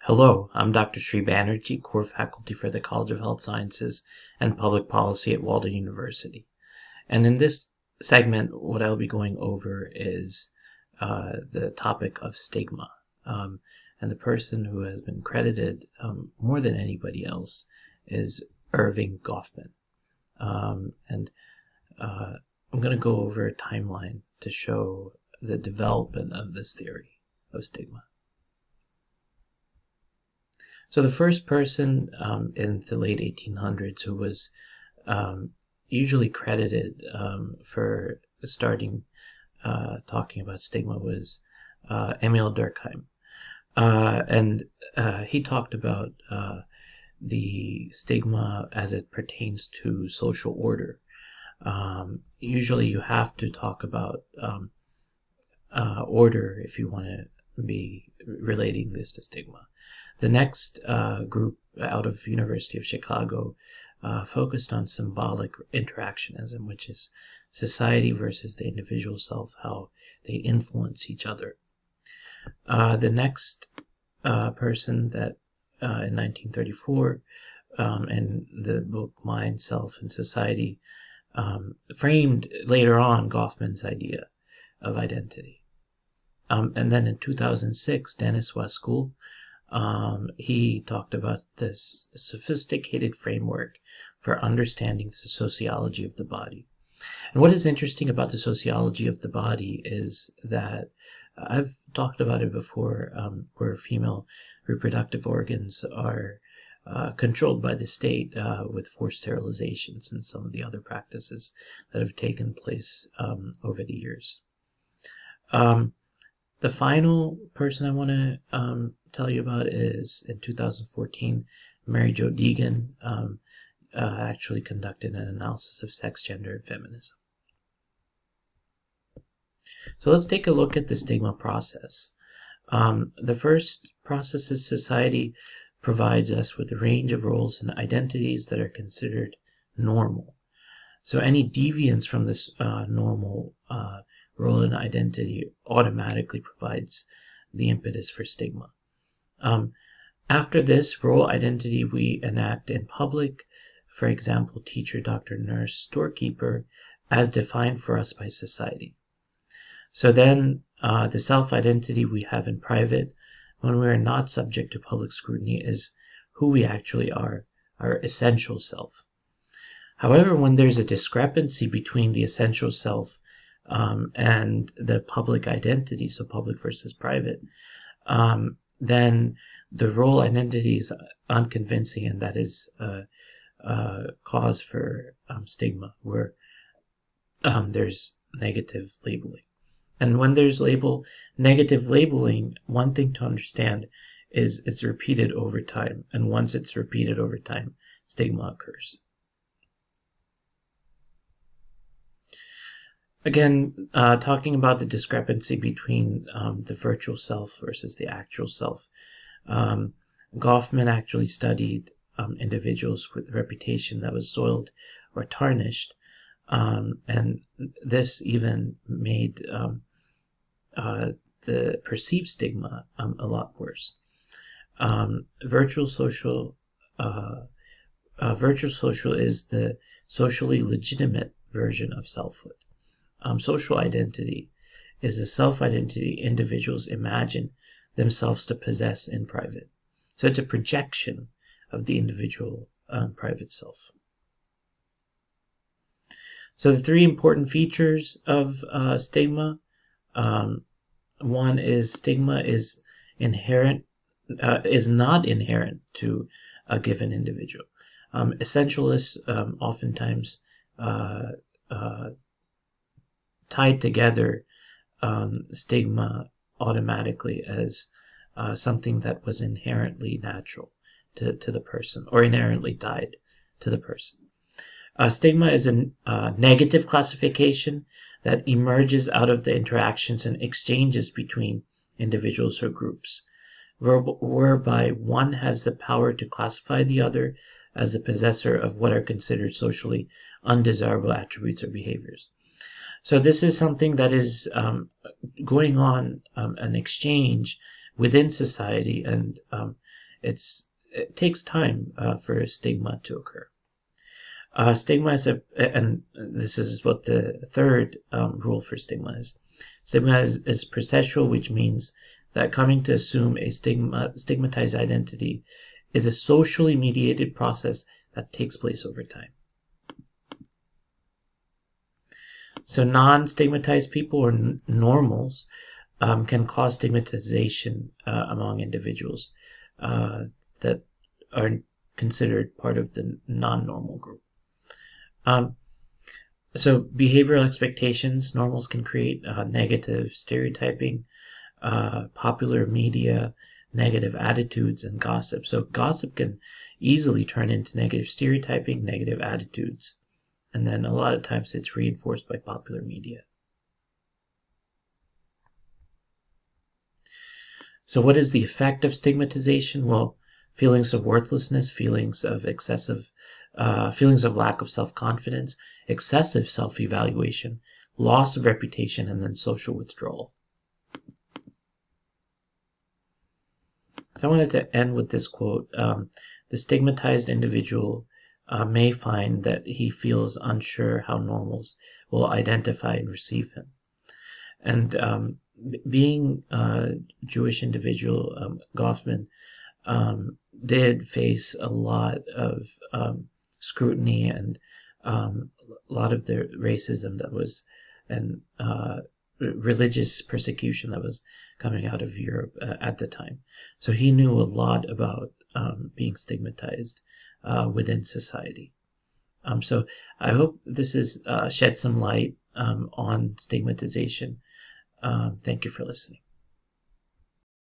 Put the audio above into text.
Hello, I'm Dr. Sri Banerjee, core faculty for the College of Health Sciences and Public Policy at Walden University. And in this segment, what I'll be going over is the topic of stigma. And the person who has been credited more than anybody else is Erving Goffman. I'm going to go over a timeline to show the development of this theory of stigma. So the first person in the late 1800s who was usually credited for starting talking about stigma was Emil Durkheim. And he talked about the stigma as it pertains to social order. Usually you have to talk about order if you want to be relating this to stigma. The next group out of University of Chicago focused on symbolic interactionism, which is society versus the individual self, how they influence each other. The next person that in 1934 in the book Mind, Self, and Society framed later on Goffman's idea of identity. And then in 2006, Dennis Westschool, he talked about this sophisticated framework for understanding the sociology of the body. And what is interesting about the sociology of the body is that I've talked about it before, where female reproductive organs are controlled by the state with forced sterilizations and some of the other practices that have taken place over the years. The final person I want to tell you about is in 2014, Mary Jo Deegan actually conducted an analysis of sex, gender, and feminism. So let's take a look at the stigma process. The first process is society provides us with a range of roles and identities that are considered normal. So any deviance from this normal role and identity automatically provides the impetus for stigma. After this role identity we enact in public, for example, teacher, doctor, nurse, storekeeper, as defined for us by society. So then the self-identity we have in private, when we are not subject to public scrutiny, is who we actually are, our essential self. However, when there's a discrepancy between the essential self and the public identity, so public versus private, then the role identity is unconvincing, and that is cause for stigma, where there's negative labeling. And when there's negative labeling, one thing to understand is it's repeated over time, and once it's repeated over time, stigma occurs. Again, talking about the discrepancy between the virtual self versus the actual self. Goffman actually studied individuals with reputation that was soiled or tarnished, and this even made the perceived stigma a lot worse. Virtual social is the socially legitimate version of selfhood. Social identity is the self-identity individuals imagine themselves to possess in private. So it's a projection of the individual private self. So the three important features of stigma. One is stigma is not inherent to a given individual. Essentialists oftentimes tied together stigma automatically as something that was inherently natural to the person, or inherently tied to the person. Stigma is a negative classification that emerges out of the interactions and exchanges between individuals or groups, whereby one has the power to classify the other as the possessor of what are considered socially undesirable attributes or behaviors. So this is something that is going on, an exchange within society, and it takes time for stigma to occur. Stigma is and this is what the third rule for stigma is. Stigma is processual, which means that coming to assume a stigmatized identity is a socially mediated process that takes place over time. So non-stigmatized people, or normals, can cause stigmatization among individuals that are considered part of the non-normal group. So behavioral expectations, normals can create negative stereotyping, popular media, negative attitudes, and gossip. So gossip can easily turn into negative stereotyping, negative attitudes, and then a lot of times it's reinforced by popular media. So what is the effect of stigmatization? Well, feelings of worthlessness, feelings of lack of self-confidence, excessive self-evaluation, loss of reputation, and then social withdrawal. So I wanted to end with this quote. The stigmatized individual may find that he feels unsure how normals will identify and receive him. And being a Jewish individual, Goffman did face a lot of scrutiny and a lot of the racism that was, and religious persecution that was coming out of Europe at the time. So he knew a lot about being stigmatized within society. So I hope this has shed some light on stigmatization. Thank you for listening.